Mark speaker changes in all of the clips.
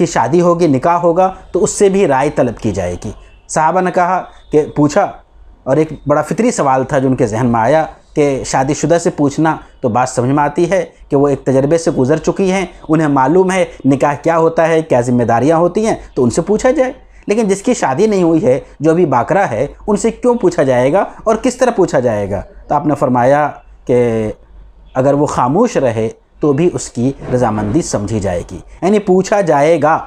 Speaker 1: کی شادی ہوگی، نکاح ہوگا تو اس سے بھی رائے طلب کی جائے گی۔ صحابہ نے کہا کہ پوچھا، اور ایک بڑا فطری سوال تھا جو ان کے ذہن میں آیا کہ شادی شدہ سے پوچھنا تو بات سمجھ میں آتی ہے کہ وہ ایک تجربے سے گزر چکی ہیں، انہیں معلوم ہے نکاح کیا ہوتا ہے، کیا ذمہ داریاں ہوتی ہیں، تو ان سے پوچھا جائے۔ لیکن جس کی شادی نہیں ہوئی ہے، جو ابھی باکرا ہے، ان سے کیوں پوچھا جائے گا اور کس طرح پوچھا جائے گا؟ تو آپ نے فرمایا کہ اگر وہ خاموش رہے تو بھی اس کی رضامندی سمجھی جائے گی، یعنی پوچھا جائے گا۔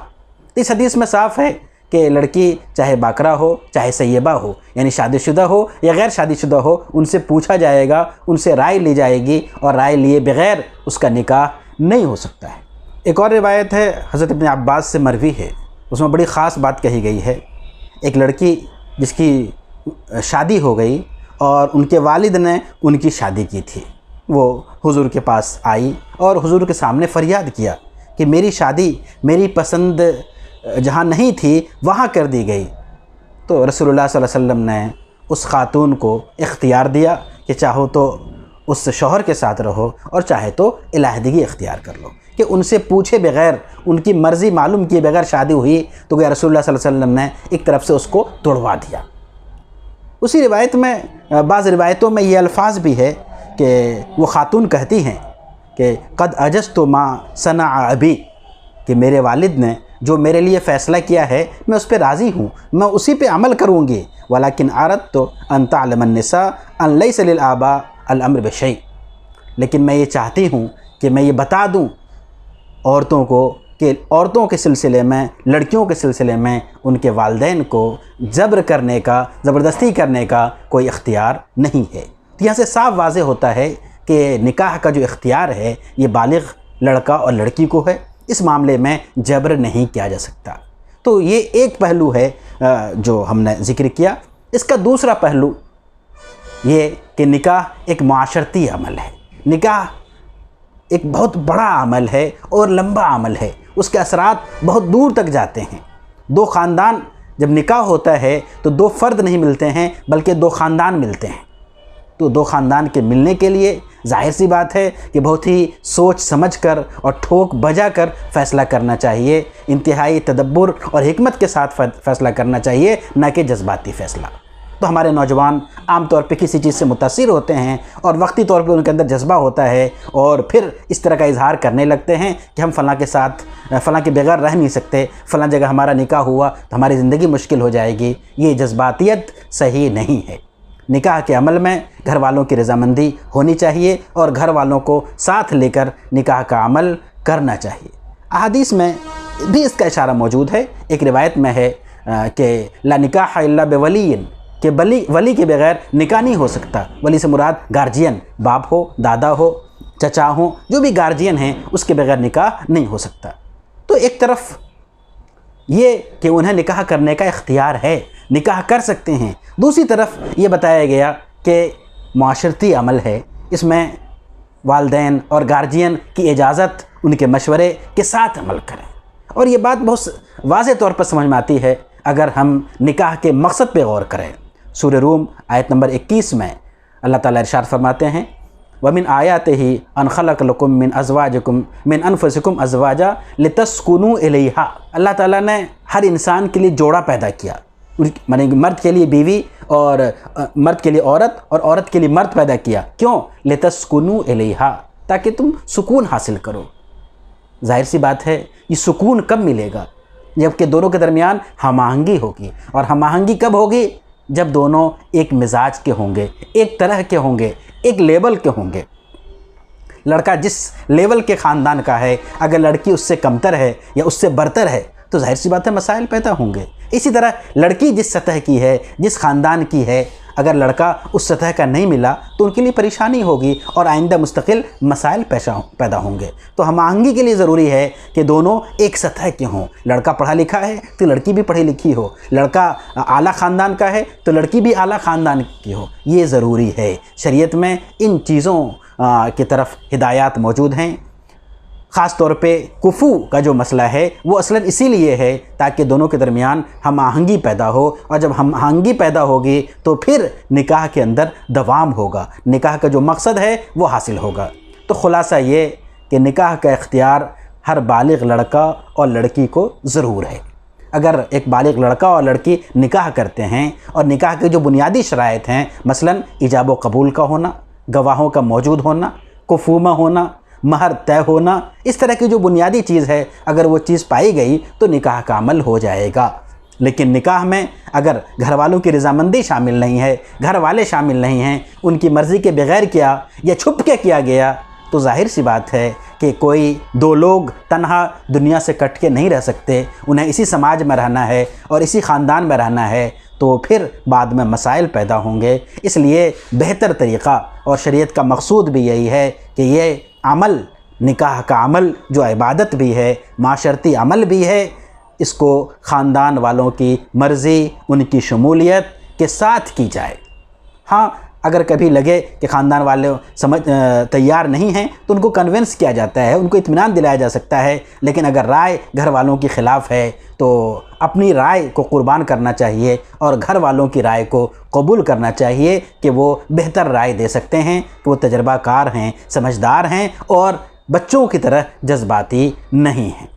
Speaker 1: اس حدیث میں صاف ہے کہ لڑکی چاہے باکرا ہو، چاہے سیبہ ہو، یعنی شادی شدہ ہو یا غیر شادی شدہ ہو، ان سے پوچھا جائے گا، ان سے رائے لی جائے گی، اور رائے لیے بغیر اس کا نکاح نہیں ہو سکتا ہے۔ ایک اور روایت ہے، حضرت ابن عباس سے مروی ہے، اس میں بڑی خاص بات کہی گئی ہے۔ ایک لڑکی جس کی شادی ہو گئی اور ان کے والد نے ان کی شادی کی تھی، وہ حضور کے پاس آئی اور حضور کے سامنے فریاد کیا کہ میری شادی میری پسند جہاں نہیں تھی وہاں کر دی گئی۔ تو رسول اللہ صلی اللہ علیہ وسلم نے اس خاتون کو اختیار دیا کہ چاہو تو اس شوہر کے ساتھ رہو اور چاہے تو علیحدگی اختیار کر لو، کہ ان سے پوچھے بغیر، ان کی مرضی معلوم کیے بغیر شادی ہوئی تو کہ رسول اللہ صلی اللہ علیہ وسلم نے ایک طرف سے اس کو توڑوا دیا۔ اسی روایت میں، بعض روایتوں میں یہ الفاظ بھی ہے کہ وہ خاتون کہتی ہیں کہ قد عجزت ما صنع ابی، کہ میرے والد نے جو میرے لیے فیصلہ کیا ہے میں اس پہ راضی ہوں، میں اسی پہ عمل کروں گی۔ ولیکن اردت ان تعلم النساء ان لیس للآباء الامر بشیء، لیکن میں یہ چاہتی ہوں کہ میں یہ بتا دوں عورتوں کو کہ عورتوں کے سلسلے میں، لڑکیوں کے سلسلے میں ان کے والدین کو جبر کرنے کا، زبردستی کرنے کا کوئی اختیار نہیں ہے۔ تو یہاں سے صاف واضح ہوتا ہے کہ نکاح کا جو اختیار ہے یہ بالغ لڑکا اور لڑکی کو ہے، اس معاملے میں جبر نہیں کیا جا سکتا۔ تو یہ ایک پہلو ہے جو ہم نے ذکر کیا۔ اس کا دوسرا پہلو یہ کہ نکاح ایک معاشرتی عمل ہے، نکاح ایک بہت بڑا عمل ہے اور لمبا عمل ہے، اس کے اثرات بہت دور تک جاتے ہیں۔ دو خاندان، جب نکاح ہوتا ہے تو دو فرد نہیں ملتے ہیں بلکہ دو خاندان ملتے ہیں۔ تو دو خاندان کے ملنے کے لیے ظاہر سی بات ہے کہ بہت ہی سوچ سمجھ کر اور ٹھوک بجا کر فیصلہ کرنا چاہیے، انتہائی تدبر اور حکمت کے ساتھ فیصلہ کرنا چاہیے، نہ کہ جذباتی فیصلہ۔ تو ہمارے نوجوان عام طور پہ کسی چیز سے متاثر ہوتے ہیں اور وقتی طور پہ ان کے اندر جذبہ ہوتا ہے اور پھر اس طرح کا اظہار کرنے لگتے ہیں کہ ہم فلاں کے ساتھ، فلاں کے بغیر رہ نہیں سکتے، فلاں جگہ ہمارا نکاح ہوا تو ہماری زندگی مشکل ہو جائے گی۔ یہ جذباتیت صحیح نہیں ہے۔ نکاح کے عمل میں گھر والوں کی رضامندی ہونی چاہیے اور گھر والوں کو ساتھ لے کر نکاح کا عمل کرنا چاہیے۔ احادیث میں بھی اس کا اشارہ موجود ہے۔ ایک روایت میں ہے کہ لا نکاح الا بولی، کہ ولی کے بغیر نکاح نہیں ہو سکتا۔ ولی سے مراد گارجین، باپ ہو، دادا ہو، چچا ہوں، جو بھی گارجین ہیں، اس کے بغیر نکاح نہیں ہو سکتا۔ تو ایک طرف یہ کہ انہیں نکاح کرنے کا اختیار ہے، نکاح کر سکتے ہیں، دوسری طرف یہ بتایا گیا کہ معاشرتی عمل ہے، اس میں والدین اور گارجین کی اجازت، ان کے مشورے کے ساتھ عمل کریں۔ اور یہ بات بہت واضح طور پر سمجھ میں آتی ہے اگر ہم نکاح کے مقصد پہ غور کریں۔ سورہ روم آیت نمبر 21 میں اللہ تعالیٰ ارشاد فرماتے ہیں وَمِنْ آيَاتِهِ أَنْ خَلَقَ لَكُم مِّنْ أَزْوَاجِكُم مِّنْ أَنفُسِكُمْ أَزْوَاجًا لِتَسْكُنُوا إِلَيْهَا، اللہ تعالیٰ نے ہر انسان کے لیے جوڑا پیدا کیا، یعنی مرد کے لیے بیوی اور مرد کے لیے عورت اور عورت کے لیے مرد پیدا کیا۔ کیوں؟ لِتَسْكُنُوا إِلَيْهَا، تاکہ تم سکون حاصل کرو۔ ظاہر سی بات ہے یہ سکون کب ملے گا؟ جبکہ دونوں کے درمیان ہم آہنگی ہوگی، اور ہم آہنگی کب ہوگی؟ جب دونوں ایک مزاج کے ہوں گے، ایک طرح کے ہوں گے، ایک لیول کے ہوں گے۔ لڑکا جس لیول کے خاندان کا ہے، اگر لڑکی اس سے کمتر ہے یا اس سے برتر ہے تو ظاہر سی بات ہے مسائل پیدا ہوں گے۔ اسی طرح لڑکی جس سطح کی ہے، جس خاندان کی ہے، اگر لڑکا اس سطح کا نہیں ملا تو ان کے لیے پریشانی ہوگی اور آئندہ مستقل مسائل پیدا ہوں گے۔ تو ہم آہنگی کے لیے ضروری ہے کہ دونوں ایک سطح کے ہوں۔ لڑکا پڑھا لکھا ہے تو لڑکی بھی پڑھی لکھی ہو، لڑکا اعلیٰ خاندان کا ہے تو لڑکی بھی اعلیٰ خاندان کی ہو، یہ ضروری ہے۔ شریعت میں ان چیزوں کی طرف ہدایات موجود ہیں۔ خاص طور پہ کفو کا جو مسئلہ ہے وہ اصلاً اسی لیے ہے تاکہ دونوں کے درمیان ہم آہنگی پیدا ہو، اور جب ہم آہنگی پیدا ہوگی تو پھر نکاح کے اندر دوام ہوگا، نکاح کا جو مقصد ہے وہ حاصل ہوگا۔ تو خلاصہ یہ کہ نکاح کا اختیار ہر بالغ لڑکا اور لڑکی کو ضرور ہے۔ اگر ایک بالغ لڑکا اور لڑکی نکاح کرتے ہیں اور نکاح کے جو بنیادی شرائط ہیں، مثلاً ایجاب و قبول کا ہونا، گواہوں کا موجود ہونا، کفومہ ہونا، مہر طے ہونا، اس طرح کی جو بنیادی چیز ہے، اگر وہ چیز پائی گئی تو نکاح کا عمل ہو جائے گا۔ لیکن نکاح میں اگر گھر والوں کی رضامندی شامل نہیں ہے، گھر والے شامل نہیں ہیں، ان کی مرضی کے بغیر کیا یا چھپ کے کیا گیا، تو ظاہر سی بات ہے کہ کوئی دو لوگ تنہا دنیا سے کٹ کے نہیں رہ سکتے، انہیں اسی سماج میں رہنا ہے اور اسی خاندان میں رہنا ہے، تو پھر بعد میں مسائل پیدا ہوں گے۔ اس لیے بہتر طریقہ اور شریعت کا مقصود بھی یہی ہے کہ یہ عمل، نکاح کا عمل جو عبادت بھی ہے، معاشرتی عمل بھی ہے، اس کو خاندان والوں کی مرضی، ان کی شمولیت کے ساتھ کی جائے۔ ہاں، اگر کبھی لگے کہ خاندان والے تیار نہیں ہیں تو ان کو کنونس کیا جاتا ہے، ان کو اطمینان دلایا جا سکتا ہے، لیکن اگر رائے گھر والوں کی خلاف ہے تو اپنی رائے کو قربان کرنا چاہیے اور گھر والوں کی رائے کو قبول کرنا چاہیے کہ وہ بہتر رائے دے سکتے ہیں، کہ وہ تجربہ کار ہیں، سمجھدار ہیں اور بچوں کی طرح جذباتی نہیں ہیں۔